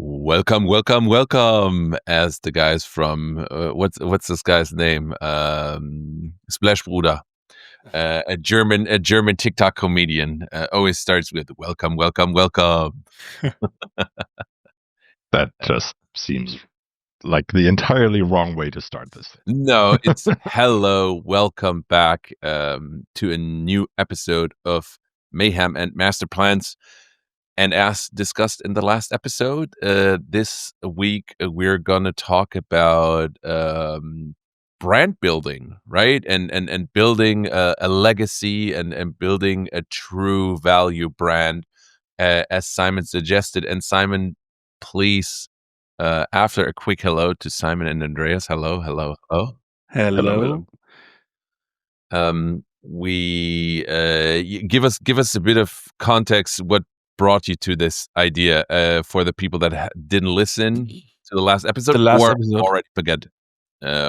Welcome, welcome, welcome. As the guys from what's this guy's name? Splash Bruder, a German TikTok comedian, always starts with welcome, welcome, welcome. That just seems like the entirely wrong way to start this. No, it's hello, welcome back to a new episode of Mayhem and Masterplans. And as discussed in the last episode, this week we're gonna talk about brand building, right? And building a legacy and building a true value brand, as Simon suggested. And Simon, please, after a quick hello to Simon and Andreas, hello, hello, hello. Hello. We give us a bit of context. What brought you to this idea for the people that didn't listen to the last episode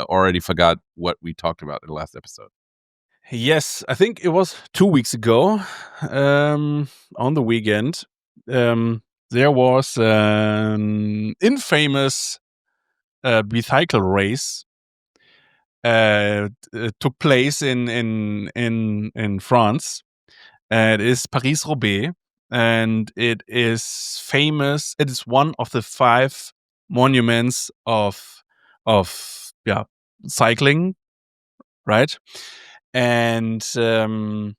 already forgot what we talked about in the last episode? Yes, I think it was 2 weeks ago, on the weekend. There was an infamous bicycle race. Took place in France. It is Paris-Roubaix, and it is famous. It is one of the 5 monuments of cycling, right? And and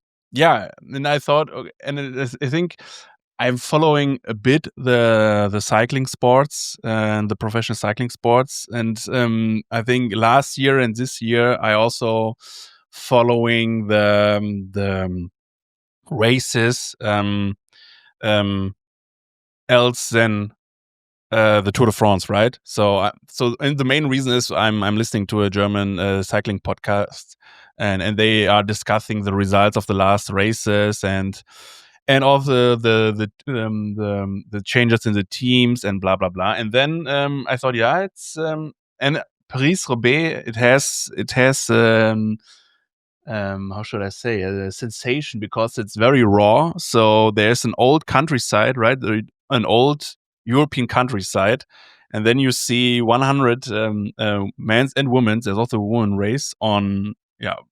I thought, I think I'm following a bit the cycling sports and the professional cycling sports, and I think last year and this year I also following the races else than the Tour de France, right? So and the main reason is I'm listening to a German cycling podcast, and they are discussing the results of the last races and all the changes in the teams and blah blah blah. And then I thought, it's and Paris-Roubaix, it has how should I say, a sensation because it's very raw. So there's an old countryside, right? An old European countryside, and then you see 100 men and women. There's also a woman race on,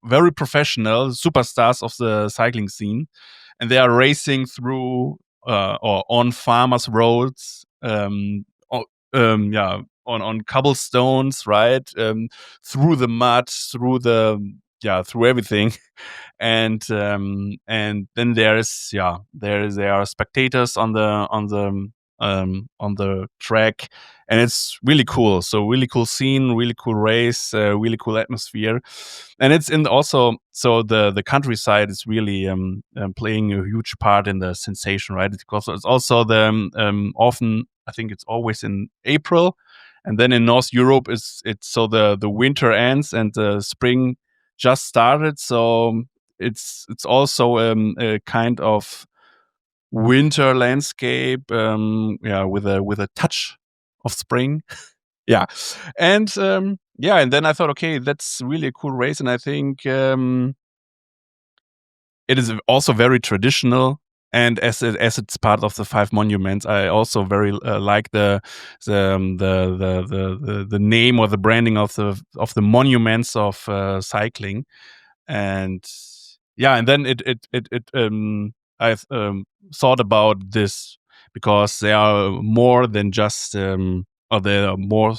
very professional superstars of the cycling scene, and they are racing through or on farmers' roads, on cobblestones, right, through the mud, through everything. And then there are spectators on the track, and it's really cool. So really cool scene, really cool race, really cool atmosphere, and it's so the countryside is really playing a huge part in the sensation, right? Because it's also often, I think it's always in April, and then in North Europe it's so the winter ends and the spring just started, so it's also a kind of winter landscape, with a touch of spring. And and then I thought, okay, that's really a cool race, and I think it is also very traditional. And as it's part of the 5 monuments, I also very like the name or the branding of the monuments of cycling. And and then I've thought about this because they are more than just or they are more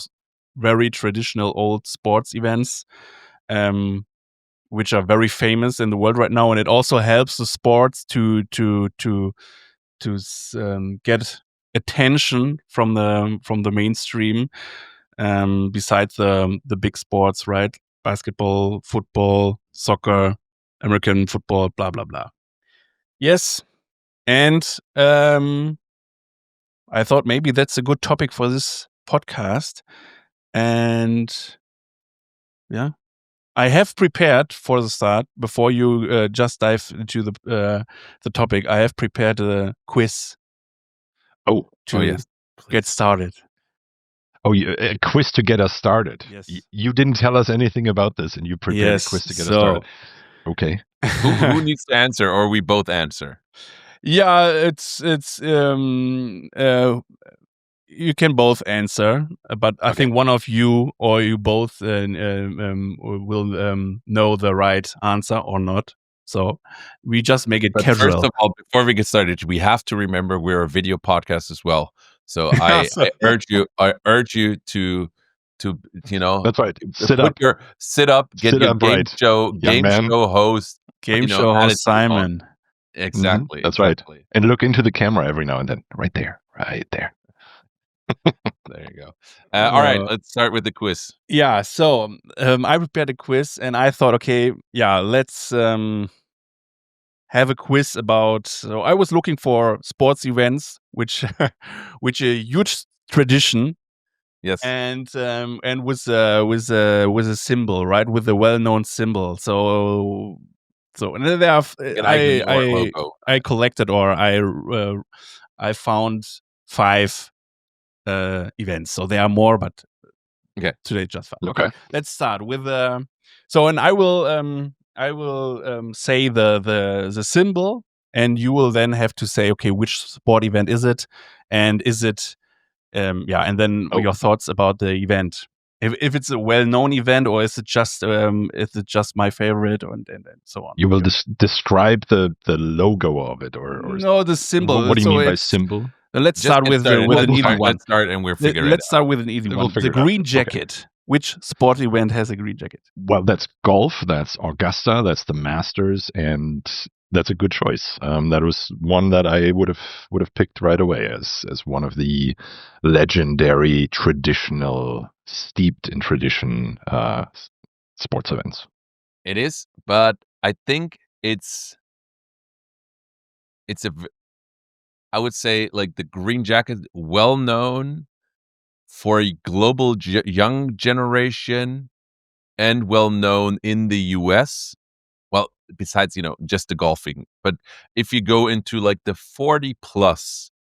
very traditional old sports events, which are very famous in the world right now, and it also helps the sports to get attention from the mainstream, besides the big sports, right? Basketball, football, soccer, American football, blah blah blah. Yes, and I thought maybe that's a good topic for this podcast, and I have prepared for the start, before you just dive into the topic. I have prepared a quiz. Yes, get started. A quiz to get us started. Yes. You didn't tell us anything about this, and you prepared a quiz to get us started. Okay. who needs to answer, or we both answer? Yeah, it's you can both answer, but I think one of you or you both will know the right answer or not. So we just make it casual. First of all, before we get started, we have to remember we're a video podcast as well. So I urge you to That's right. Sit up, get your game show host, Simon. Exactly. That's right. And look into the camera every now and then. Right there. There you go. All right, let's start with the quiz. Yeah, so I prepared a quiz, and I thought, okay, let's have a quiz about. So I was looking for sports events, which a huge tradition. Yes, and with a symbol, right? With a well-known symbol. So and then there I collected, or I found 5 events. So there are more, but today just 5. Okay. Let's start with so, and I will say the symbol, and you will then have to say, okay, which sport event is it, and is it and then your thoughts about the event. If it's a well-known event, or is it just my favorite, and so on. You will describe the logo of it, or no, the symbol. What do you mean by symbol? Let's start with an easy one. Let's start and we'll figure it out. Let's start with an easy one. The green jacket. Okay. Which sport event has a green jacket? Well, that's golf. That's Augusta. That's the Masters, and that's a good choice. That was one that I would have picked right away as one of the legendary, traditional, steeped in tradition sports events. It is, but I think I would say, like, the green jacket, well known for a global young generation, and well known in the US. Well, besides, just the golfing. But if you go into like the 40 plus,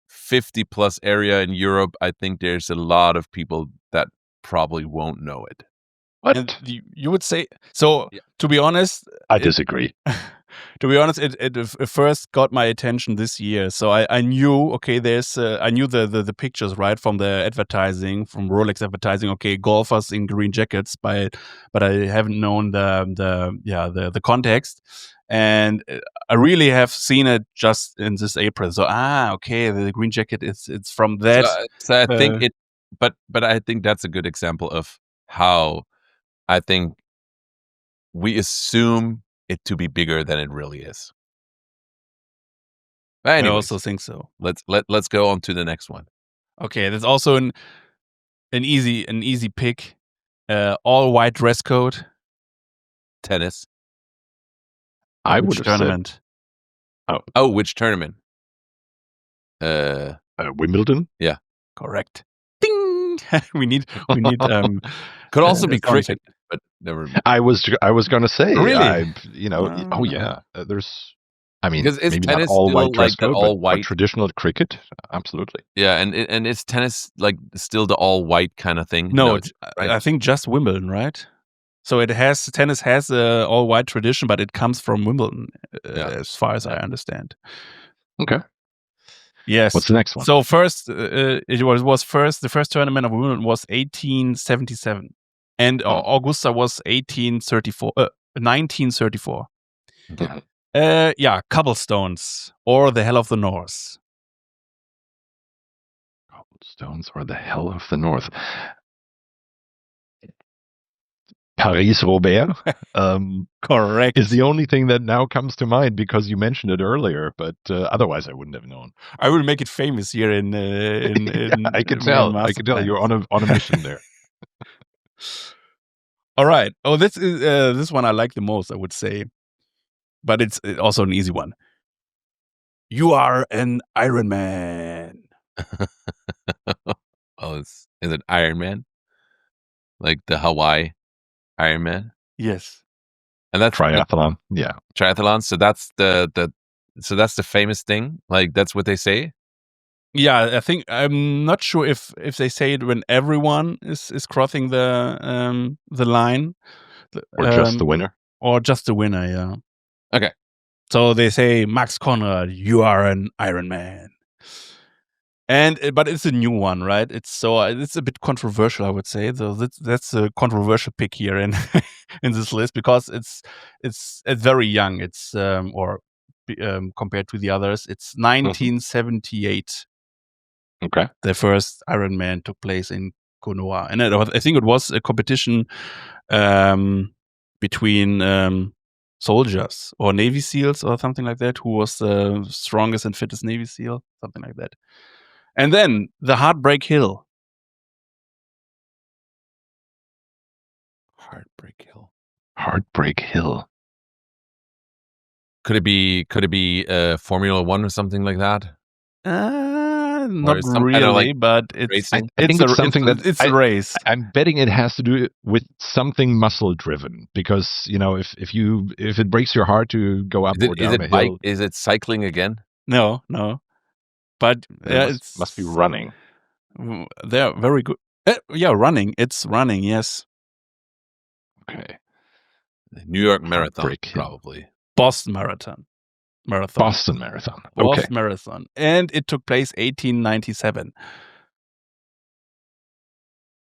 50 plus area in Europe, I think there's a lot of people that probably won't know it. What? And you would say so? Yeah. To be honest, I disagree. To be honest, it first got my attention this year. So I knew, okay, I knew the pictures, right, from the advertising, from Rolex advertising. Okay, golfers in green jackets, but I haven't known the context, and I really have seen it just in this April. So okay, the green jacket it's from that. So I think but I think that's a good example of how I think we assume it to be bigger than it really is. But anyways, I also think so. Let's go on to the next one. Okay, there's also an easy pick. All white dress code. Tennis. I would have tournament. Said, which tournament? Wimbledon. Yeah, correct. Ding. we need. Could also be cricket. But never. I was going to say, really, oh yeah. There's, I mean, because maybe tennis not all white dress code, all white but traditional cricket, absolutely. Yeah, and is tennis like still the all white kind of thing? No, right? I think just Wimbledon, right? So tennis has a all white tradition, but it comes from Wimbledon, as far as I understand. Okay. Yes. What's the next one? So first, the first tournament of Wimbledon was 1877. And Augusta was 1934. Okay. Cobblestones or the Hell of the North. Cobblestones or the Hell of the North. Paris-Roubaix. Correct. Is the only thing that now comes to mind because you mentioned it earlier, but otherwise I wouldn't have known. I will make it famous here in I can tell. I can tell you're on a mission there. All right. Oh, this one I like the most, I would say, but it's also an easy one. You are an Iron Man. Is it Iron Man? Like the Hawaii Iron Man? Yes. And that's triathlon. Yeah, triathlon. So that's the famous thing. Like that's what they say. Yeah, I think I'm not sure if they say it when everyone is crossing the line, or just the winner, Yeah. Okay. So they say, Max Conrad, you are an Iron Man. but it's a new one, right? It's a bit controversial, I would say. So that's a controversial pick here in in this list because it's very young. It's compared to the others, it's 1978. Okay. The first Ironman took place in Konoha, and I think it was a competition between soldiers or Navy SEALs or something like that. Who was the strongest and fittest Navy SEAL? Something like that. And then the Heartbreak Hill. Heartbreak Hill. Could it be Formula One or something like that? Not really, but it's I think it's something it's a race. I'm betting it has to do with something muscle driven because if it breaks your heart to go up or down a hill. Is it cycling again? No, but it must be running. They're very good. Running. It's running. Yes. Okay. New York Marathon, probably. Boston Marathon. Boston Marathon. Boston Marathon. And it took place 1897.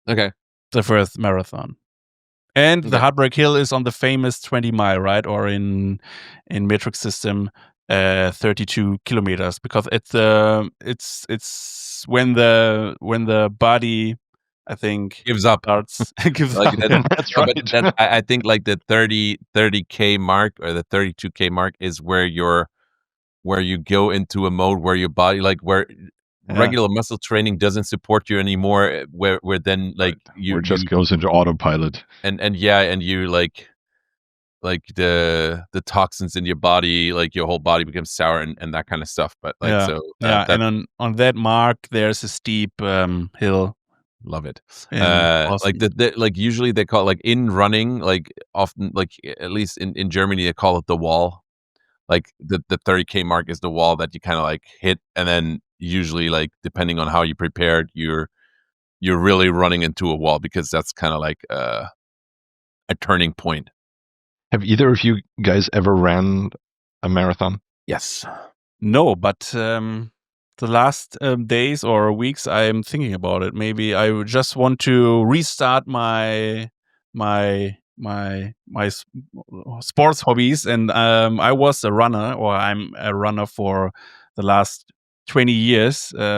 Okay. The first marathon. And the Heartbreak Hill is on the famous 20 mile, right? Or in metric system, 32 kilometers, because it's when the body, I think, gives up. Gives like up. That's right. But then I think like the 30K mark or the 32K mark is where you go into a mode where your body, like where regular muscle training doesn't support you anymore, where then like you just goes into autopilot. And you like the toxins in your body, like your whole body becomes sour and that kind of stuff. But like and on that mark there's a steep hill. Love it. Like usually they call it, like in running, like often, like at least in Germany they call it the wall. Like the 30K mark is the wall that you kind of like hit, and then usually like depending on how you prepared, you're really running into a wall because that's kind of like a turning point. Have either of you guys ever ran a marathon? Yes. No, but the last days or weeks I'm thinking about it. Maybe I would just want to restart my sports hobbies, and I was a runner, or I'm a runner for the last 20 years, but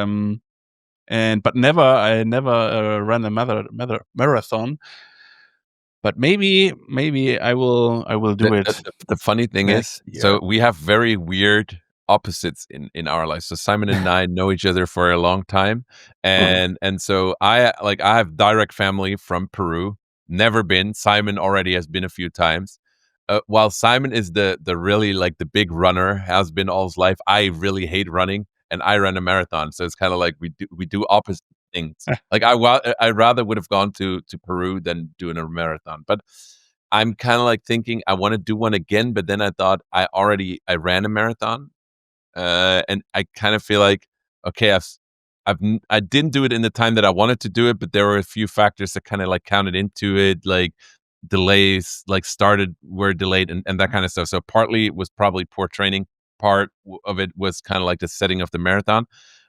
I never ran a marathon. But maybe I will do it. The funny thing is, so we have very weird opposites in our lives. So Simon and I know each other for a long time, and so I have direct family from Peru. Never been. Simon already has been a few times. While Simon is the really like the big runner, has been all his life. I really hate running, and I ran a marathon. So it's kind of like we do opposite things. Like I rather would have gone to Peru than doing a marathon. But I'm kind of like thinking I want to do one again. But then I thought I ran a marathon, and I kind of feel like, okay, I didn't do it in the time that I wanted to do it, but there were a few factors that kind of like counted into it, like delays, like were delayed and that kind of stuff. So partly it was probably poor training. Part of it was kind of like the setting of the marathon.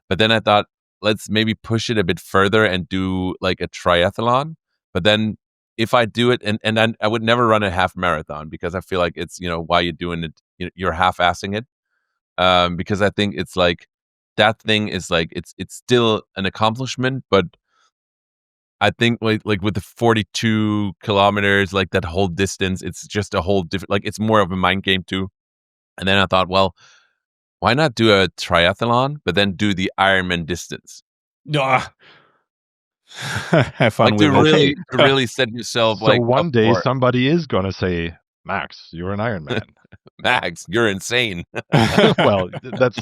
But then I thought, let's maybe push it a bit further and do like a triathlon. But then if I do it, and then I would never run a half marathon because I feel like it's, why you're doing it, you're half-assing it. Because I think it's like that thing is like it's still an accomplishment, but I think like with the 42 kilometers, like that whole distance, it's just a whole different, like it's more of a mind game too. And then I thought, well, why not do a triathlon, but then do the Ironman distance? Have fun like with to really set yourself. So like one day somebody is gonna say, Max, you're an Ironman. Max, you're insane. Well, that's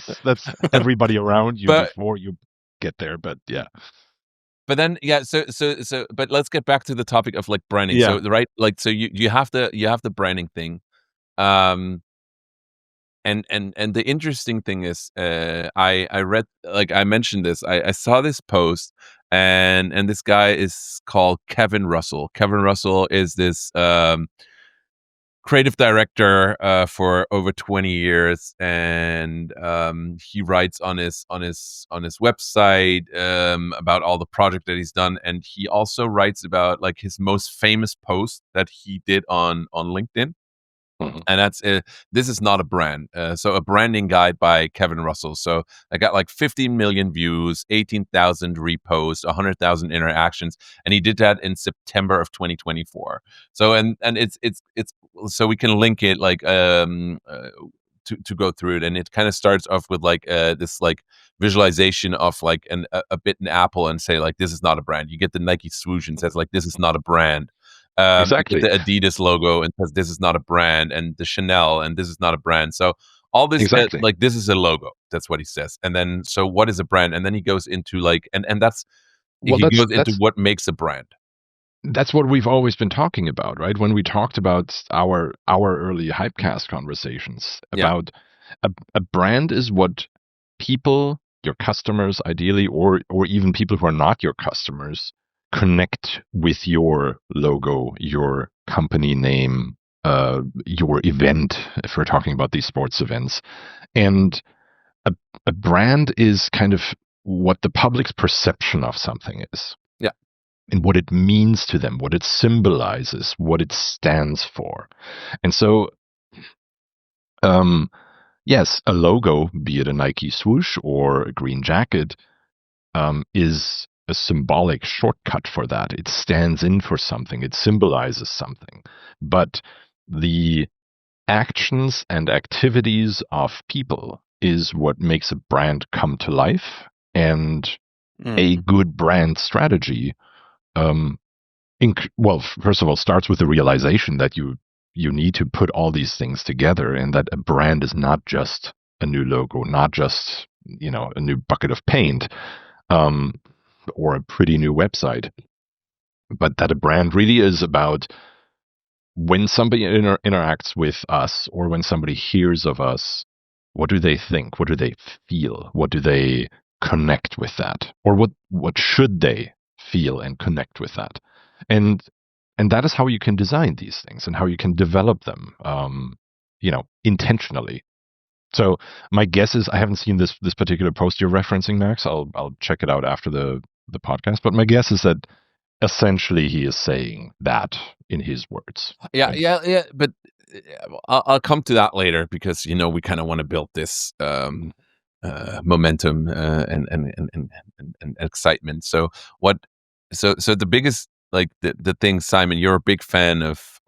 everybody around you before you get there, but yeah. But then, so but let's get back to the topic of like branding. Yeah. So right, like so you have the branding thing, and the interesting thing is, I read, like I mentioned this, I saw this post, and this guy is called Kevin Russell. Kevin Russell is this creative director for over 20 years, and he writes on his website about all the project that he's done, and he also writes about like his most famous post that he did on LinkedIn. Mhm. And that's this is not a brand. So a branding guide by Kevin Russell. So I got like 15 million views, 18,000 reposts, 100,000 interactions, and he did that in September of 2024. So and it's so we can link it like to go through it, and it kind of starts off with like this like visualization of like a bitten apple, and say like this is not a brand. You get the Nike swoosh and says like this is not a brand. Exactly. The Adidas logo and says this is not a brand, and the Chanel and this is not a brand. So all this Exactly. like this is a logo. That's what he says. And then so what is a brand? And then he goes into like and that's Well, he goes into what makes a brand. that's what we've always been talking about, right? When we talked about our early Hypecast conversations about a brand is what people, your customers ideally, or even people who are not your customers, connect with your logo, your company name, your event, if we're talking about these sports events. And a brand is kind of what the public's perception of something is. Yeah. And what it means to them, what it symbolizes, what it stands for. And so, yes, a logo, be it a Nike swoosh or a green jacket, is a symbolic shortcut for that. It stands in for something. It symbolizes something. But the actions and activities of people is what makes a brand come to life. And a good brand strategy, well, first of all, starts with the realization that you need to put all these things together, and that a brand is not just a new logo, not just a new bucket of paint, or a pretty new website, but that a brand really is about when somebody interacts with us, or when somebody hears of us, what do they think? What do they feel? What do they connect with that? Or what should they feel and connect with that? And that is how you can design these things and how you can develop them, intentionally. So my guess is, I haven't seen this particular post you're referencing, Max. I'll check it out after the podcast. But my guess is that essentially he is saying that in his words. Yeah, right? yeah. But I'll come to that later, because we kind of want to build this momentum and excitement. So the biggest, like the thing, Simon, you're a big fan of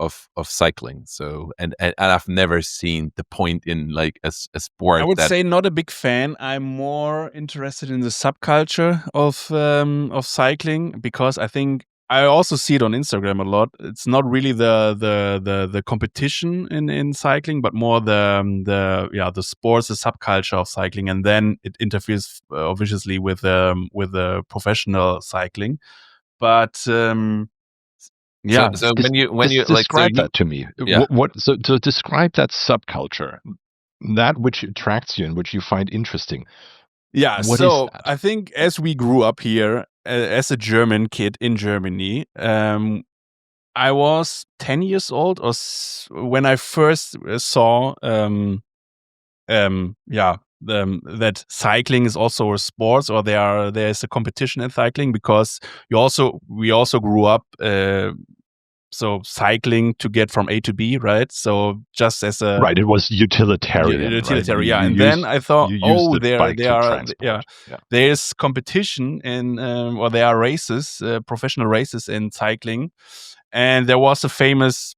cycling. So and I've never seen the point in like a sport. I would that, say not a big fan. I'm more interested in the subculture of cycling, because I think I also see it on Instagram a lot. It's not really the competition in cycling, but more the sports, the subculture of cycling, and then it interferes obviously with the professional cycling. But So when you like, describe that to me. Yeah. So to describe that subculture, that which attracts you and which you find interesting. Yeah, What so is that? I think as we grew up here, as a German kid in Germany, I was 10 years old when I first saw that cycling is also a sport, or there's a competition in cycling, because we also grew up so cycling to get from A to B, right? So just as a Right, it was utilitarian. utilitarian, right? yeah. And then I thought, Yeah. there's competition in, or there are races, professional races in cycling, and there was a famous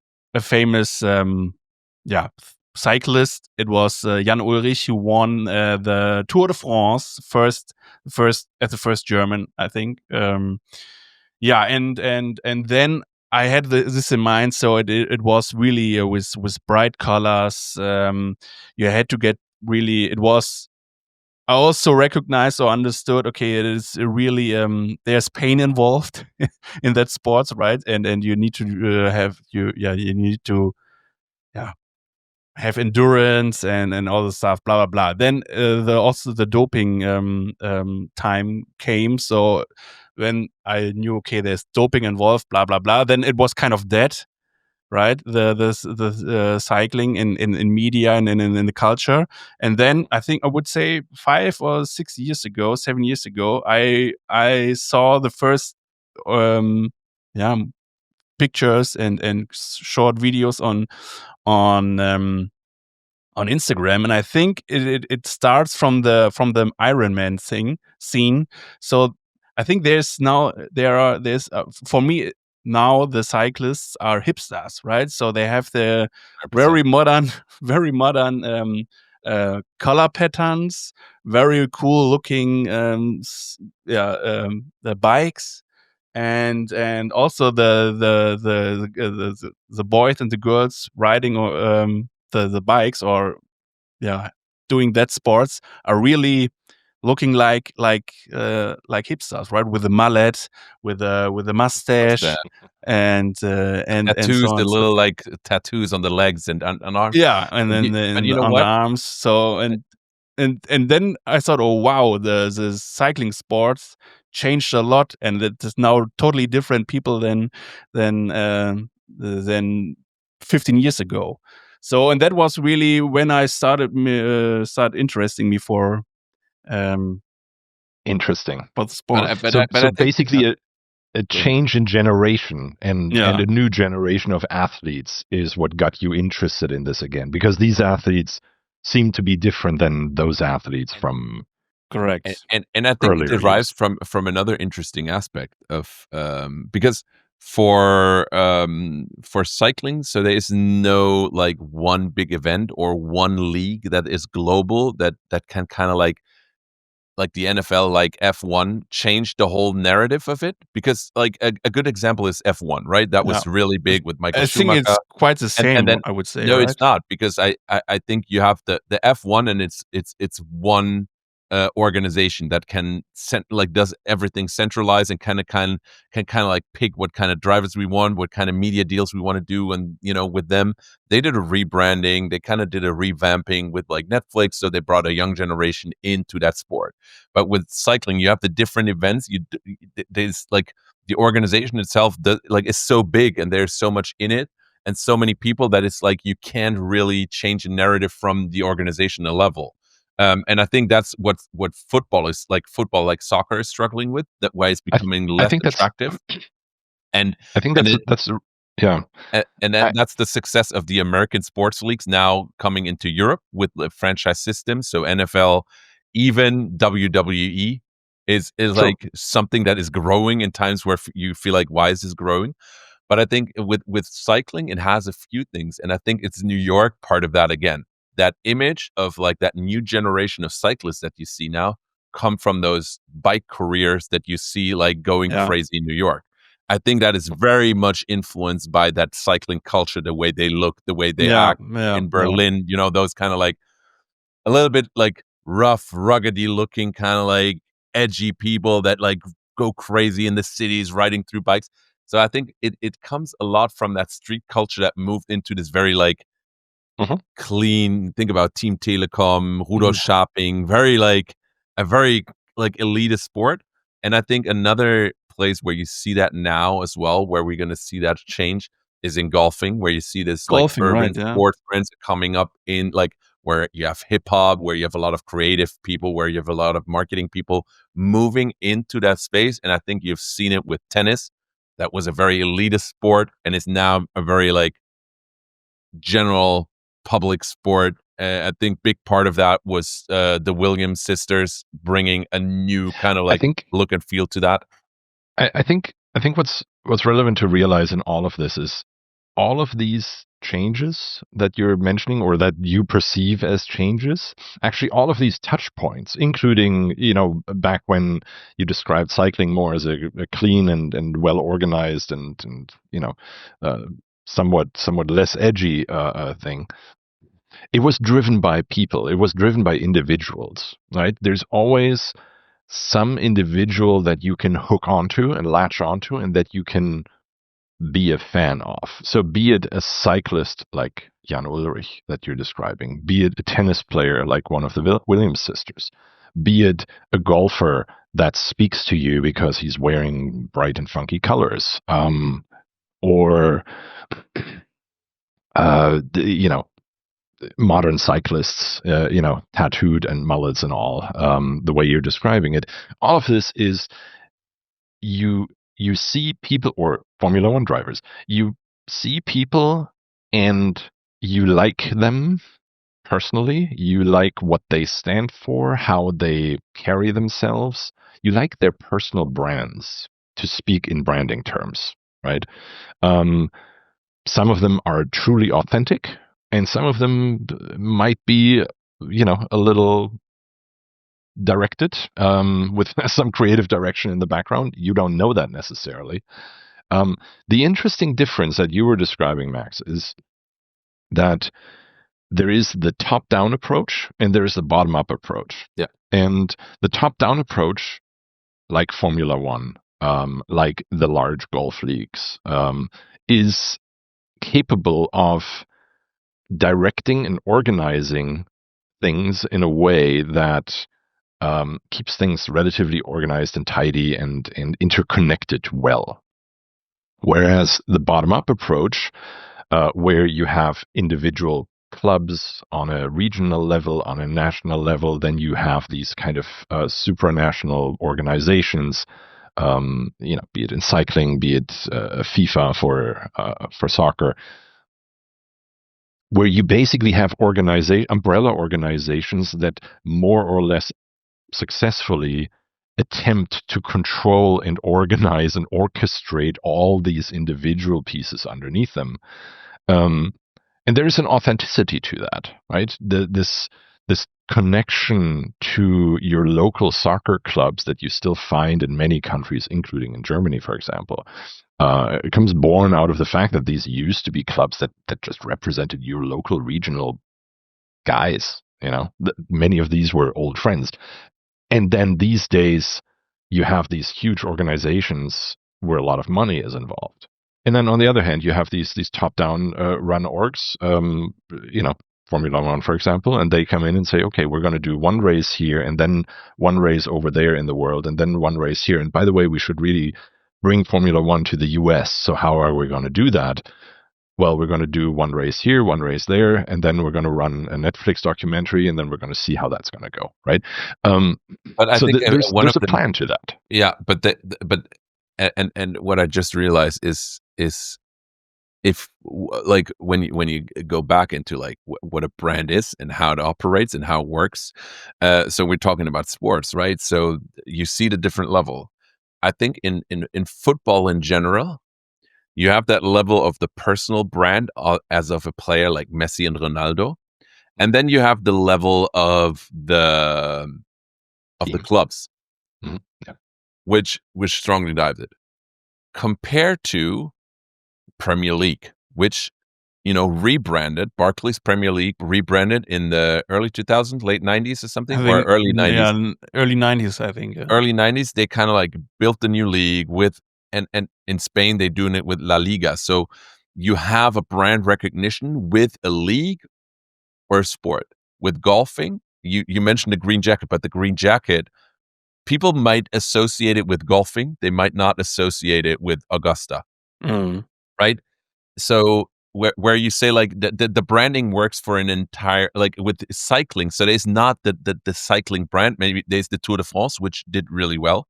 cyclist. It was Jan Ulrich, who won the Tour de France first as the first German, I think. And then I had this in mind. So it was really with bright colors. You had to get really. It was. I also recognized or understood. Okay, it is really there's pain involved in that sport, right? And you need to you need to have endurance and all the stuff, blah blah blah. Then also the doping time came. So when I knew, okay, there's doping involved, blah blah blah, then it was kind of dead, right? The cycling in media and in the culture. And then I think I would say 5 or 6 years ago, 7 years ago, I saw the first yeah pictures and short videos on Instagram, and I think it starts from the Ironman scene. So I think there's for me now the cyclists are hipsters, right? So they have the 100%. very modern, very modern color patterns, very cool looking the bikes. And also the boys and the girls riding the bikes or doing that sports are really looking like hipsters, right? With the mullet, with the mustache, and Tattoos, so on. the little like tattoos on the legs and on arms. Yeah, and then And you know on what? the arms. So and then I thought, oh wow, the cycling sports changed a lot, and it is now totally different people than 15 years ago. So, and that was really when I started interesting me for Interesting. the sport. So basically, a change in generation and a new generation of athletes is what got you interested in this again, because these athletes seem to be different than those athletes from correct. And I think it derives years. from another interesting aspect of because for cycling, so there is no like one big event or one league that is global that can kind of like the NFL, like F1, changed the whole narrative of it. Because like a good example is F1, right? That was really big with Michael Schumacher. I think it's quite the same. And then, I would say no, right? it's not, because I think you have the F1, and it's one organization that can does everything centralized and can like pick what kind of drivers we want, what kind of media deals we want to do. And with them, they did a rebranding, they kind of did a revamping with like Netflix, so they brought a young generation into that sport. But with cycling, you have the different events. There's like the organization itself is so big, and there's so much in it and so many people that it's like you can't really change the narrative from the organizational level. And I think that's what football is like. Football, like soccer, is struggling with. That way, it's becoming less attractive. And I think that's yeah. And that's the success of the American sports leagues now coming into Europe with the franchise system. So NFL, even WWE is like something that is growing in times where you feel like, why is this growing? But I think with cycling, it has a few things, and I think it's New York part of that again. That image of like that new generation of cyclists that you see now come from those bike careers that you see like going crazy in New York. I think that is very much influenced by that cycling culture, the way they look, the way they act in Berlin, those kind of like a little bit like rough, ruggedy looking, kind of like edgy people that like go crazy in the cities riding through bikes. So I think it comes a lot from that street culture that moved into this very like clean. Think about Team Telekom, Rudolf Scharping, very like a very like elitist sport. And I think another place where you see that now as well, where we're going to see that change, is in golfing, where you see this golfing, like urban sport trends coming up in like where you have hip hop, where you have a lot of creative people, where you have a lot of marketing people moving into that space. And I think you've seen it with tennis. That was a very elitist sport, and it's now a very like general public sport. I think big part of that was the Williams sisters bringing a new kind of like look and feel to that. I think what's relevant to realize in all of this is all of these changes that you're mentioning, or that you perceive as changes, actually all of these touch points, including, back when you described cycling more as a clean and well organized and somewhat less edgy thing. It was driven by people. It was driven by individuals, right? There's always some individual that you can hook onto and latch onto, and that you can be a fan of. So be it a cyclist like Jan Ullrich that you're describing, be it a tennis player like one of the Williams sisters, be it a golfer that speaks to you because he's wearing bright and funky colors, or modern cyclists, tattooed and mullets and all, the way you're describing it. All of this is you see people, or Formula One drivers, you see people and you like them personally. You like what they stand for, how they carry themselves. You like their personal brands, to speak in branding terms, right? Some of them are truly authentic, and some of them might be, a little directed, with some creative direction in the background. You don't know that necessarily. The interesting difference that you were describing, Max, is that there is the top-down approach and there is the bottom-up approach. Yeah. And the top-down approach, like Formula One, like the large golf leagues, is capable of directing and organizing things in a way that keeps things relatively organized and tidy and interconnected well. Whereas the bottom-up approach, where you have individual clubs on a regional level, on a national level, then you have these kind of supranational organizations, be it in cycling, be it FIFA for soccer, where you basically have umbrella organizations that more or less successfully attempt to control and organize and orchestrate all these individual pieces underneath them. And there is an authenticity to that, right? This connection to your local soccer clubs that you still find in many countries, including in Germany, for example, it comes born out of the fact that these used to be clubs that just represented your local regional guys. Many of these were old friends. And then these days, you have these huge organizations where a lot of money is involved. And then on the other hand, you have these top-down run orgs, Formula One, for example, and they come in and say, okay, we're going to do one race here and then one race over there in the world and then one race here. And by the way, we should really bring Formula One to the US. So how are we going to do that? Well, we're going to do one race here, one race there, and then we're going to run a Netflix documentary, and then we're going to see how that's going to go, right? But I think there's a plan to that. Yeah, but what I just realized is if like when you go back into like what a brand is and how it operates and how it works, so we're talking about sports, right? So you see the different level. I think in football in general, you have that level of the personal brand as of a player like Messi and Ronaldo, and then you have the level of the clubs, mm-hmm. Yeah. which strongly dives it, compared to Premier League, which rebranded. Barclays Premier League rebranded in the early 2000s, late 90s or something, or early 90s. Yeah, early 90s, I think. Yeah. Early 90s, they kind of like built the new league with. And in Spain, they're doing it with La Liga. So you have a brand recognition with a league or a sport. With golfing, you mentioned the green jacket, but the green jacket, people might associate it with golfing. They might not associate it with Augusta, right? So where you say like the branding works for an entire, like with cycling. So there's not the cycling brand. Maybe there's the Tour de France, which did really well.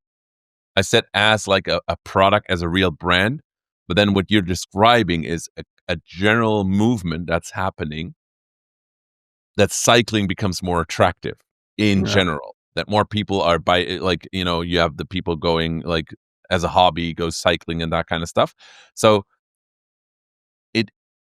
I said as like a product, as a real brand, but then what you're describing is a general movement that's happening, that cycling becomes more attractive in general, that more people are you have the people going like as a hobby, go cycling and that kind of stuff. So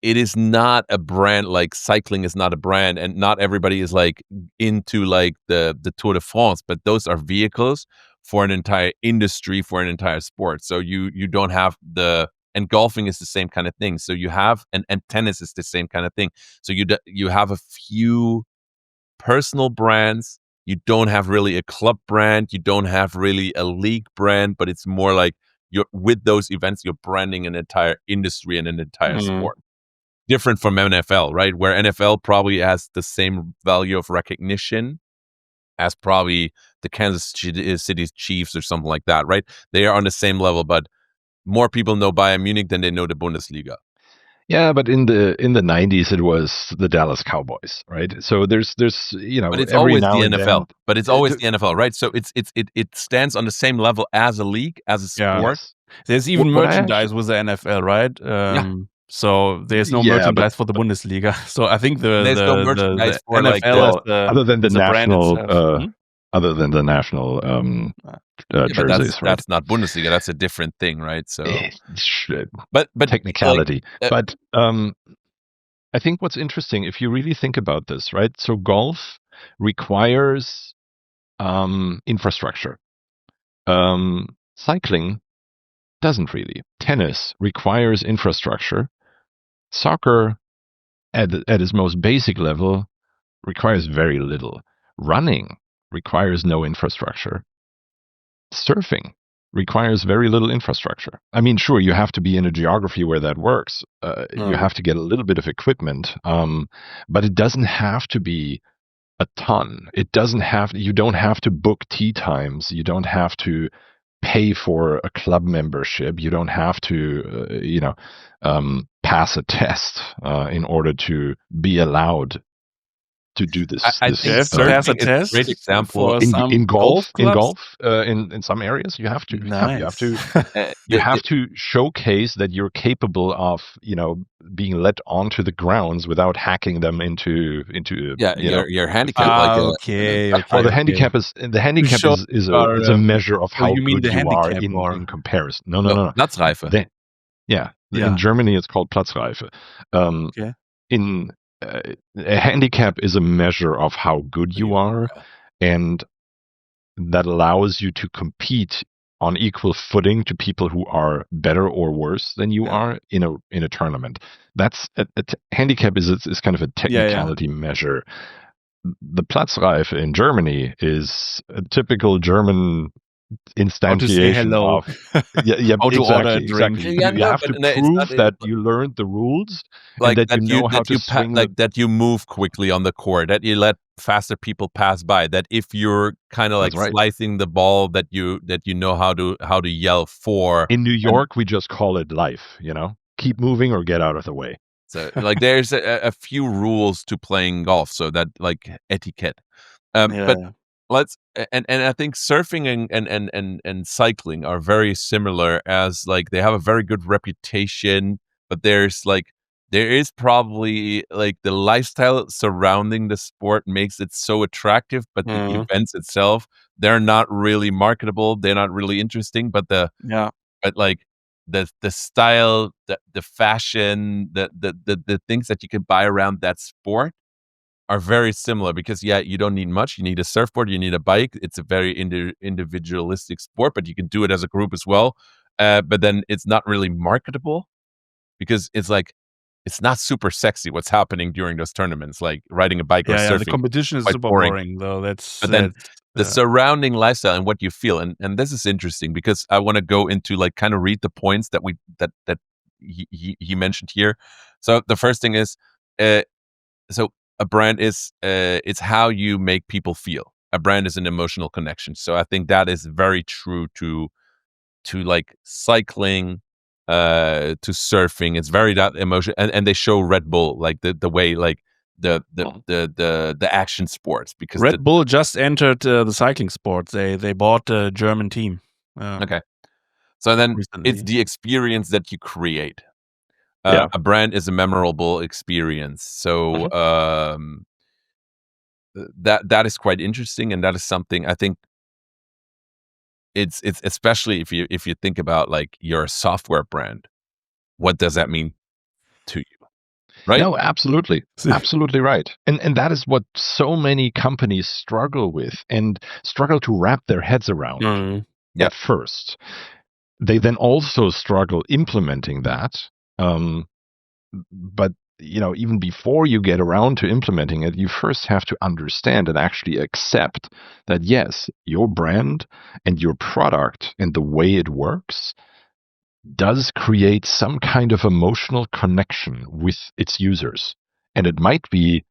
it is not a brand, like cycling is not a brand, and not everybody is like into like the Tour de France, but those are vehicles for an entire industry, for an entire sport. So you don't have and golfing is the same kind of thing. So you have, and tennis is the same kind of thing. So you have a few personal brands. You don't have really a club brand. You don't have really a league brand, but it's more like with those events, you're branding an entire industry and an entire sport. Different from NFL, right? Where NFL probably has the same value of recognition as probably the Kansas City Chiefs or something like that, right? They are on the same level, but more people know Bayern Munich than they know the Bundesliga. Yeah, but in the 90s it was the Dallas Cowboys, right? So there's But it's every always now the and NFL. then. But it's always the NFL, right? So it stands on the same level as a league, as a sport. Yes. There's even What I merchandise with the NFL, right? So there's no Yeah, merchandise for the Bundesliga. So I think There's no merchandise the for, like, NFL is other than the is the brand national itself. other than the national Yeah, but jerseys, right? that's not Bundesliga. That's a different thing, right? So, but Technicality. like, But I think what's interesting, if you really think about this, right? So golf requires infrastructure. Cycling doesn't really. Tennis requires infrastructure. Soccer, at its most basic level, requires very little. Running requires no infrastructure. Surfing requires very little infrastructure. I mean, sure, you have to be in a geography where that works. You have to get a little bit of equipment, but it doesn't have to be a ton. You don't have to book tee times. You don't have to pay for a club membership. You don't have to, pass a test in order to be allowed to do this. I You have think to pass a surfing is a test great example. for some in golf, clubs? in some areas you have to. Nice. You have to. You have to showcase that you're capable of, being let onto the grounds without hacking them into. Your handicap. Okay. Well, the handicap is show is our, a measure of how you mean good the you are handicap or- in comparison. No. Platzreife. Yeah. Yeah. In Germany it's called Platzreife. Okay. In a handicap is a measure of how good you are, and that allows you to compete on equal footing to people who are better or worse than you are in a tournament. That's handicap is kind of a technicality measure. The Platzreife in Germany is a typical German instantiation of How to order a drink. exactly. Yeah, You have to prove that you learned the rules, like and that you know how to swing that you move quickly on the court, that you let faster people pass by, that if you're kind of like slicing the ball, that you know how to yell for. In New York, we just call it life, keep moving or get out of the way. So like there's a few rules to playing golf, so that like etiquette. But let's and I think surfing and cycling are very similar, as like they have a very good reputation, but there is probably like the lifestyle surrounding the sport makes it so attractive, but the events itself, they're not really marketable, they're not really interesting, but but like the style, the fashion, the things that you can buy around that sport are very similar, because you don't need much. You need a surfboard, you need a bike. It's a very individualistic sport, but you can do it as a group as well. But then it's not really marketable, because it's not super sexy what's happening during those tournaments, like riding a bike or surfing. The competition is super boring though. Then the surrounding lifestyle and what you feel, and this is interesting, because I want to go into like kind of read the points that he mentioned here. So the first thing is, so a brand is it's how you make people feel. A brand is an emotional connection. So I think that is very true to like cycling, to surfing. It's very that emotion, and they show Red Bull like the way like the action sports, because Red Bull just entered the cycling sports. They bought a German team. Okay, so then recently. It's the experience that you create. A brand is a memorable experience. So that is quite interesting, and that is something I think it's especially if you think about like you're a software brand, what does that mean to you? Right? No, absolutely. Absolutely right. And that is what so many companies struggle with, and struggle to wrap their heads around at first. They then also struggle implementing that. But even before you get around to implementing it, you first have to understand and actually accept that, yes, your brand and your product and the way it works does create some kind of emotional connection with its users. And it might be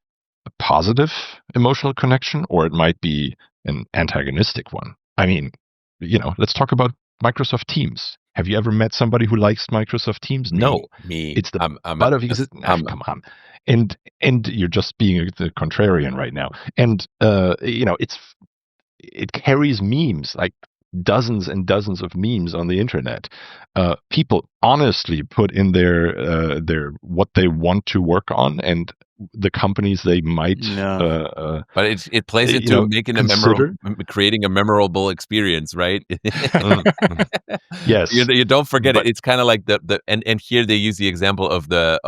a positive emotional connection, or it might be an antagonistic one. I mean, let's talk about Microsoft Teams. Have you ever met somebody who likes Microsoft Teams? No. Me. It's the I'm butt of existence. Come on. And you're just being the contrarian right now. And it carries memes, like dozens and dozens of memes on the internet. People honestly put in their what they want to work on and the companies they might. But it plays into making creating a memorable experience, right? Yes, you don't forget it. It's kind of like and here they use the example of the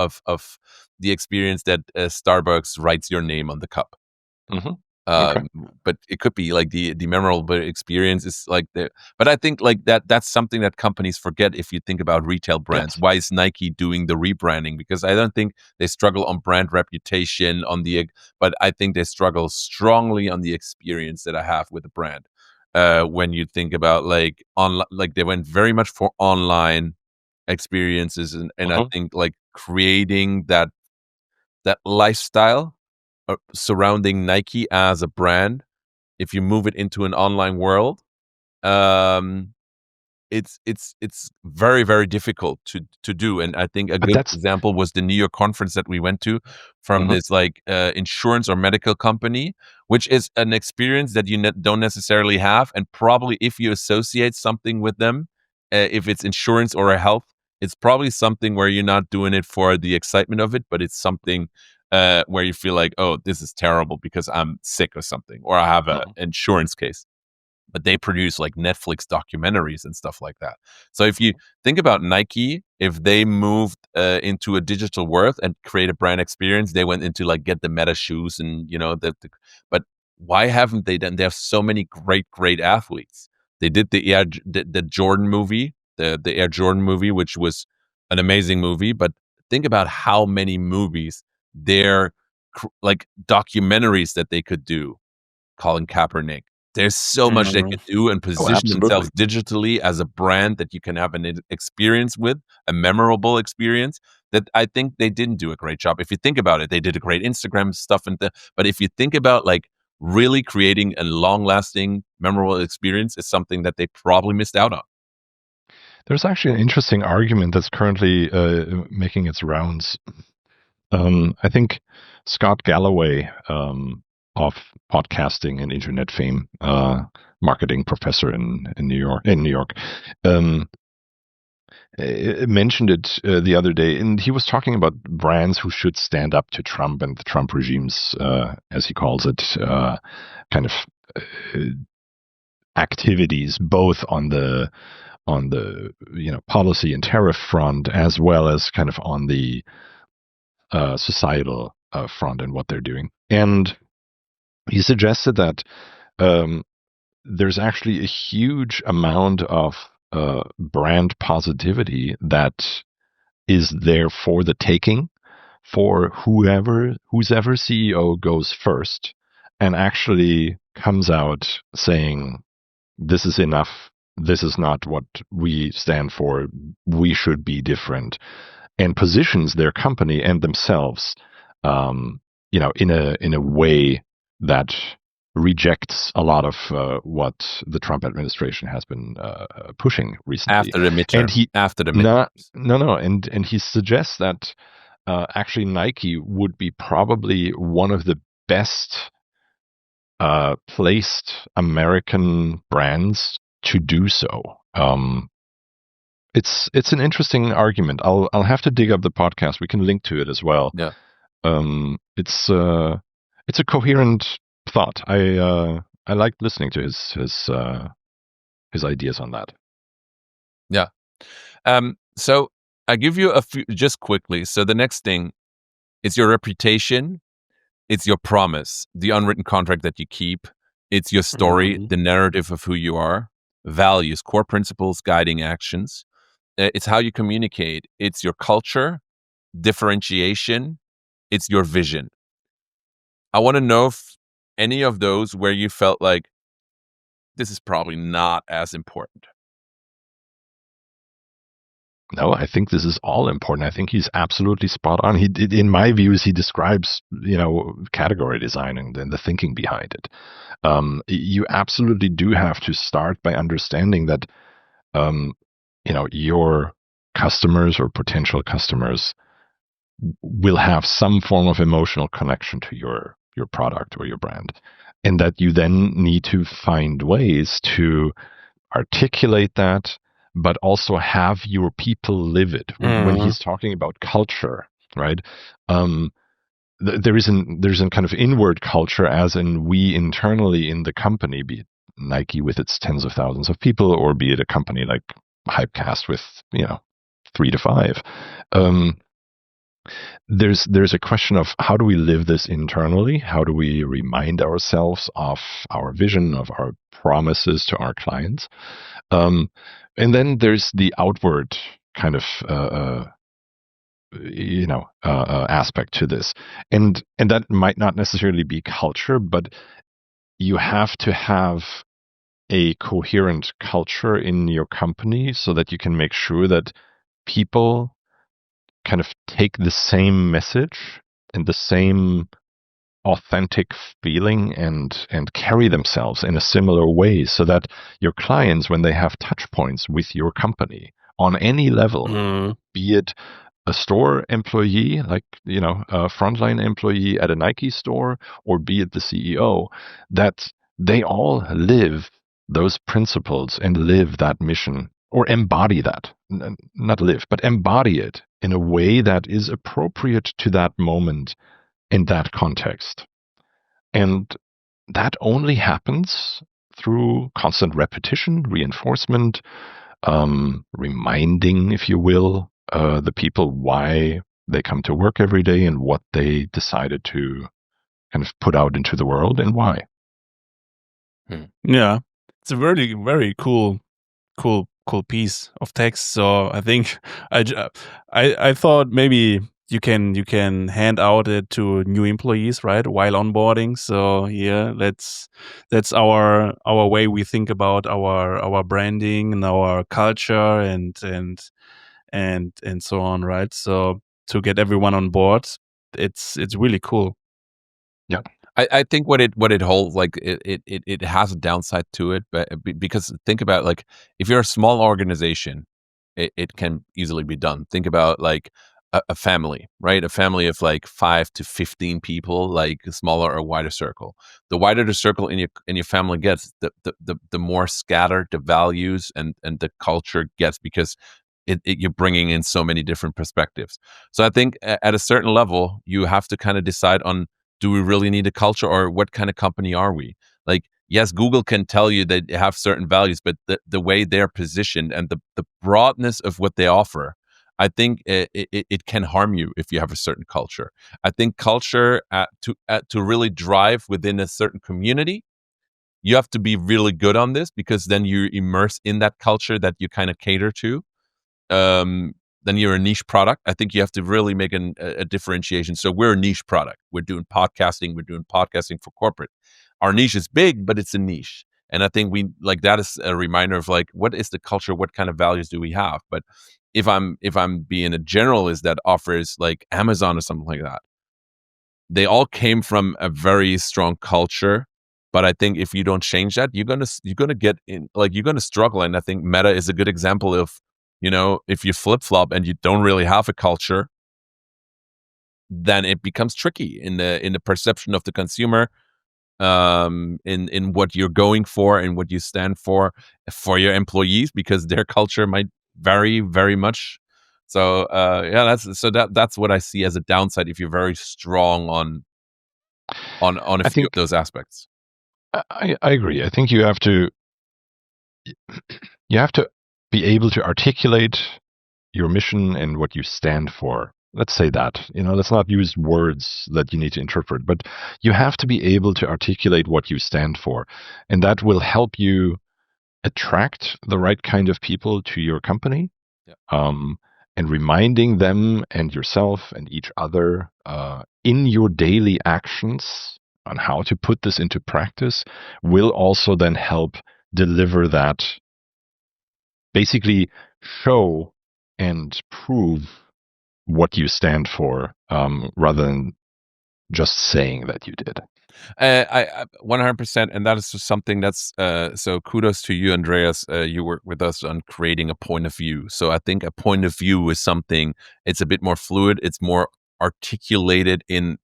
experience that Starbucks writes your name on the cup. Mm-hmm. But it could be like the memorable experience is like but I think like that's something that companies forget if you think about retail brands. Yes. Why is Nike doing the rebranding? Because I don't think they struggle on brand reputation but I think they struggle strongly on the experience that I have with the brand. When you think about like they went very much for online experiences and I think like creating that lifestyle surrounding Nike as a brand, if you move it into an online world, it's very, very difficult to do. And I think a good example was the New York conference that we went to from this like insurance or medical company, which is an experience that you don't necessarily have. And probably if you associate something with them, if it's insurance or a health, it's probably something where you're not doing it for the excitement of it, but it's something where you feel like, oh, this is terrible because I'm sick or something, or I have an insurance case. But they produce like Netflix documentaries and stuff like that. So if you think about Nike, if they moved into a digital world and create a brand experience, they went into like get the Meta shoes and but why haven't they done? They have so many great athletes. They did the Jordan movie, the Air Jordan movie, which was an amazing movie. But think about how many movies they're like documentaries that they could do. Colin Kaepernick. There's so much they could do and position themselves digitally as a brand that you can have an experience with, a memorable experience that I think they didn't do a great job. If you think about it, they did a great Instagram stuff, but if you think about like really creating a long-lasting, memorable experience, is something that they probably missed out on. There's actually an interesting argument that's currently making its rounds. I think Scott Galloway, of podcasting and internet fame, marketing professor in New York, mentioned it the other day, and he was talking about brands who should stand up to Trump and the Trump regime's, as he calls it, kind of activities, both on the policy and tariff front, as well as kind of on the societal front and what they're doing. And he suggested that there's actually a huge amount of brand positivity that is there for the taking for whose ever CEO goes first and actually comes out saying, this is enough, this is not what we stand for, we should be different, and positions their company and themselves in a way that rejects a lot of what the Trump administration has been pushing recently. After the midterms. No. And he suggests that actually Nike would be probably one of the best placed American brands to do so. It's an interesting argument. I'll have to dig up the podcast. We can link to it as well. Yeah. It's a coherent thought. I liked listening to his ideas on that. Yeah. So I give you a few just quickly. So the next thing is your reputation. It's your promise, the unwritten contract that you keep. It's your story, the narrative of who you are, values, core principles, guiding actions. It's how you communicate. It's your culture, differentiation. It's your vision. I want to know if any of those where you felt like this is probably not as important. No, I think this is all important. I think he's absolutely spot on. In my views, he describes, category design and the thinking behind it. You absolutely do have to start by understanding that your customers or potential customers will have some form of emotional connection to your product or your brand, and that you then need to find ways to articulate that, but also have your people live it. When he's talking about culture, right? There's a kind of inward culture, as in we internally in the company, be it Nike with its tens of thousands of people, or be it a company like Hypecast with 3 to 5. There's a question of how do we live this internally? How do we remind ourselves of our vision, of our promises to our clients? And then there's the outward kind of aspect to this, and that might not necessarily be culture, but you have to have a coherent culture in your company so that you can make sure that people kind of take the same message and the same authentic feeling and carry themselves in a similar way, so that your clients, when they have touch points with your company on any level, be it a store employee, like a frontline employee at a Nike store, or be it the CEO, that they all live those principles and live that mission, or embody that, not live, but embody it in a way that is appropriate to that moment in that context. And that only happens through constant repetition, reinforcement, reminding, if you will, the people why they come to work every day and what they decided to kind of put out into the world and why. Yeah, it's a very, very cool piece of text. So I think I thought maybe you can hand out it to new employees, right, while onboarding. So yeah, that's our way we think about our branding and our culture and so on, right? So to get everyone on board, it's really cool. Yeah. I think what it holds, like it has a downside to it, but because think about, like, if you're a small organization, it can easily be done. Think about like a family, right? A family of like 5 to 15 people, like a smaller or wider circle. The wider the circle in your family gets, the more scattered the values and the culture gets, because you're bringing in so many different perspectives. So I think at a certain level, you have to kind of decide on, do we really need a culture, or what kind of company are we? Like, yes, Google can tell you they have certain values, but the way they're positioned and the broadness of what they offer, I think it can harm you if you have a certain culture. I think culture to really drive within a certain community, you have to be really good on this, because then you immerse in that culture that you kind of cater to. Then you're a niche product. I think you have to really make a differentiation. So we're a niche product. We're doing podcasting. We're doing podcasting for corporate. Our niche is big, but it's a niche. And I think we like that is a reminder of like, what is the culture? What kind of values do we have? But if I'm being a generalist that offers like Amazon or something like that, they all came from a very strong culture. But I think if you don't change that, you're gonna get in, like, you're gonna struggle. And I think Meta is a good example of, if you flip flop and you don't really have a culture, then it becomes tricky in the perception of the consumer, in what you're going for and what you stand for your employees, because their culture might vary very much. So yeah, that's what I see as a downside if you're very strong on a few of those aspects. I agree. I think you have to be able to articulate your mission and what you stand for. Let's say that. Let's not use words that you need to interpret, but you have to be able to articulate what you stand for. And that will help you attract the right kind of people to your company. Yeah. And reminding them and yourself and each other in your daily actions on how to put this into practice will also then help deliver that, basically show and prove what you stand for, rather than just saying that you did. I 100%, and that is just something that's so kudos to you, Andreas. You work with us on creating a point of view. So I think a point of view is something. It's a bit more fluid. It's more articulated in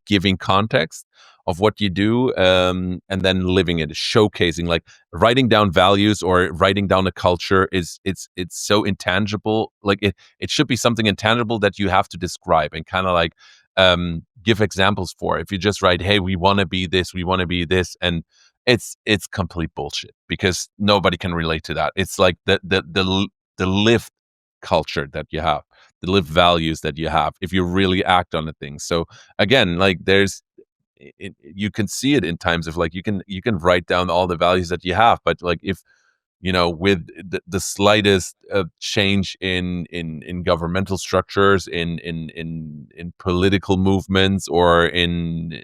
giving context of what you do, and then living it, showcasing, like writing down values or writing down a culture is it's so intangible. Like it should be something intangible that you have to describe and kind of like give examples for. If you just write, hey, we want to be this, we want to be this, and it's complete bullshit because nobody can relate to that. It's like the lived culture that you have, the lived values that you have, if you really act on the things. So again, like you can see it in times of like you can write down all the values that you have, but like if with the slightest change in governmental structures, in political movements, or in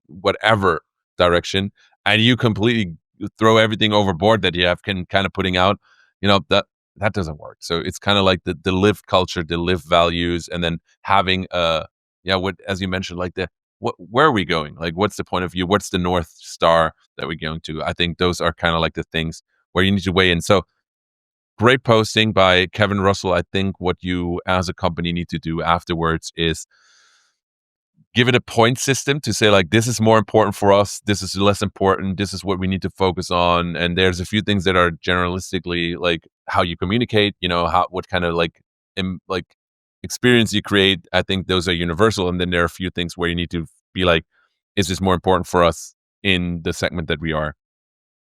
whatever direction, and you completely throw everything overboard that you have can kind of putting out, that doesn't work. So it's kind of like the lived culture, the lived values, and then having what, as you mentioned, like where are we going? Like, what's the point of view? What's the North Star that we're going to? I think those are kind of like the things where you need to weigh in. So great posting by Kevin Russell. I think what you as a company need to do afterwards is give it a point system to say, like, this is more important for us, this is less important, this is what we need to focus on. And there's a few things that are generalistically like how you communicate, what kind of like experience you create. I think those are universal. And then there are a few things where you need to be like, is this more important for us in the segment that we are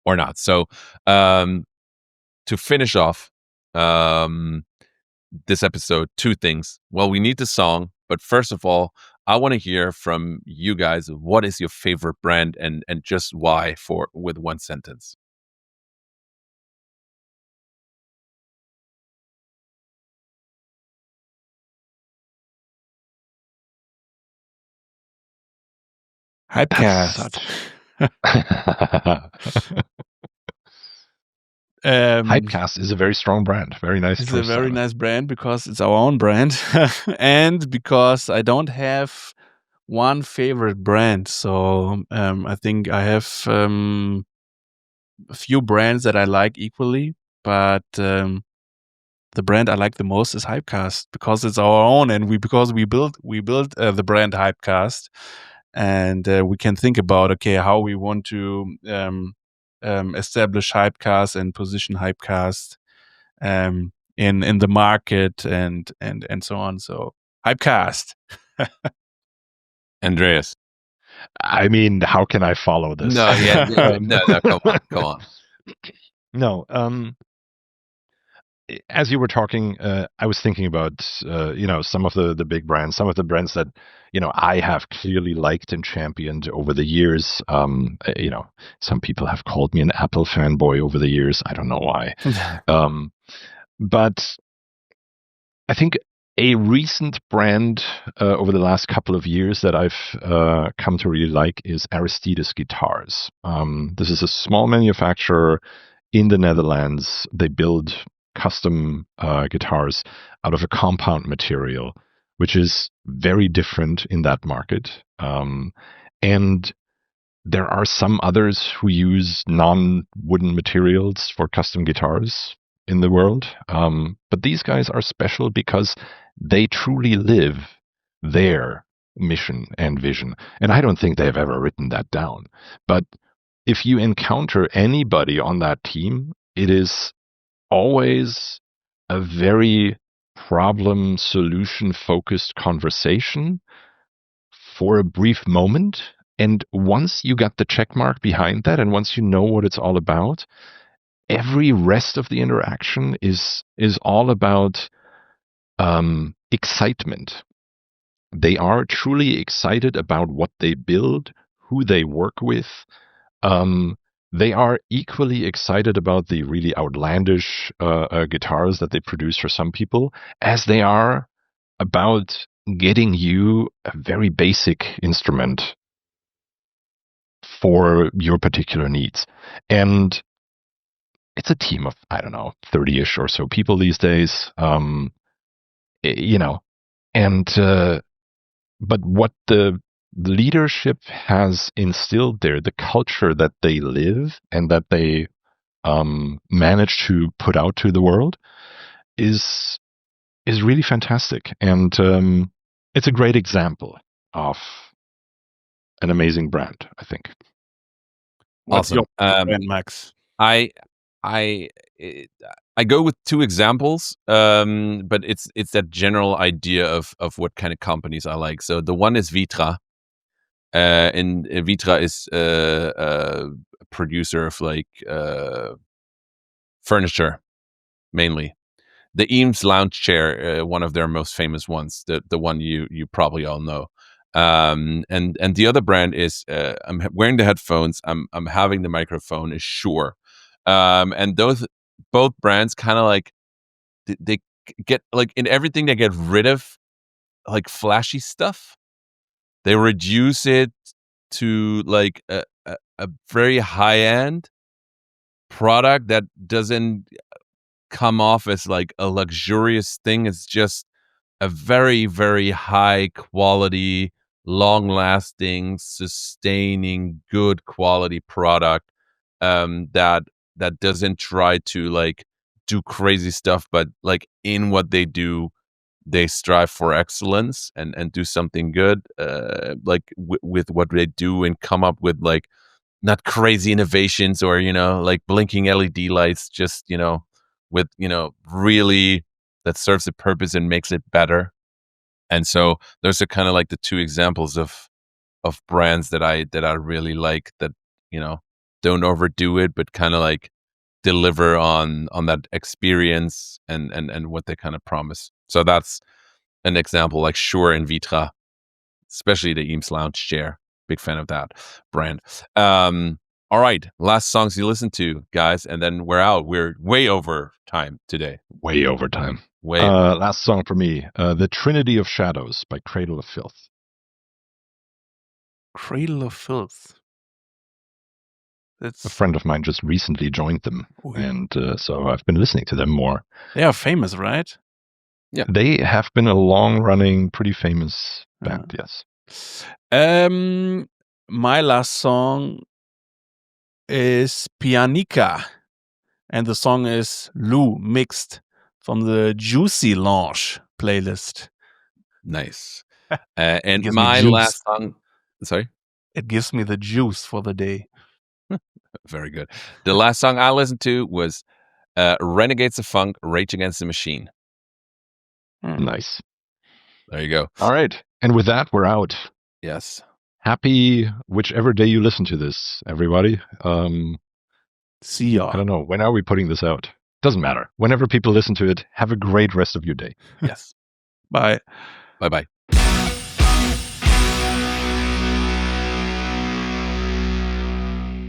or not? So to finish off this episode, two things. Well, we need the song, but first of all, I want to hear from you guys. What is your favorite brand, and just why, with one sentence? Hypecast. Hypecast is a very strong brand. Very nice It's choice, a very Simon. nice brand because it's our own brand, and because I don't have one favorite brand. So I think I have a few brands that I like equally, but the brand I like the most is Hypecast because it's our own, and because we built the brand Hypecast, and we can think about how we want to establish Hypecast and position Hypecast in the market and so on. So Hypecast. Andreas. I mean, how can I follow this? No, yeah, no, come on. No, as you were talking, I was thinking about some of the big brands, some of the brands that I have clearly liked and championed over the years. Some people have called me an Apple fanboy over the years. I don't know why, but I think a recent brand over the last couple of years that I've come to really like is Aristides Guitars. This is a small manufacturer in the Netherlands. They build custom guitars out of a compound material, which is very different in that market. And there are some others who use non-wooden materials for custom guitars in the world. But these guys are special because they truly live their mission and vision. And I don't think they've ever written that down. But if you encounter anybody on that team, it is always a very problem solution focused conversation for a brief moment. And once you got the check mark behind that, and once you know what it's all about, every rest of the interaction is all about excitement. They are truly excited about what they build, who they work with. They are equally excited about the really outlandish guitars that they produce for some people, as they are about getting you a very basic instrument for your particular needs. And it's a team of, I don't know, 30-ish or so people these days. And but what the leadership has instilled there, the culture that they live and that they manage to put out to the world is really fantastic. And it's a great example of an amazing brand, I think. What's Awesome. your brand, Max? I go with two examples, but it's that general idea of what kind of companies I like. So the one is Vitra, and Vitra is a producer of like furniture mainly. The Eames lounge chair, one of their most famous ones, the one you probably all know. And the other brand is I'm wearing the headphones, I'm having the microphone is Shure. And those both brands kind of like they get like in everything they get rid of like flashy stuff. They reduce it to like a very high end product that doesn't come off as like a luxurious thing. It's just a very, very high quality, long lasting, sustaining, good quality product that doesn't try to like do crazy stuff, but like in what they do, they strive for excellence and do something good, like with what they do, and come up with like not crazy innovations or like blinking LED lights, just with really that serves a purpose and makes it better. And so those are kind of like the two examples of brands that I really like, that don't overdo it, but kind of like deliver on that experience and what they kind of promise. So that's an example, like Shure and Vitra, especially the Eames lounge chair. Big fan of that brand. All right, last songs you listen to, guys, and then we're out. We're way over time today. Way over time. Last song for me, The Trinity of Shadows by Cradle of Filth. Cradle of Filth. A friend of mine just recently joined them, and so I've been listening to them more. They are famous, right? Yeah. They have been a long-running, pretty famous band, yes. My last song is Pianica, and the song is Lou Mixed from the Juicy Launch playlist. Nice. And my last song, sorry? It gives me the juice for the day. Very good. The last song I listened to was Renegades of Funk, Rage Against the Machine. Nice. There you go. All right. And with that, we're out. Yes. Happy whichever day you listen to this, everybody. See ya. I don't know. When are we putting this out? Doesn't matter. Whenever people listen to it, have a great rest of your day. Yes. Bye. Bye-bye.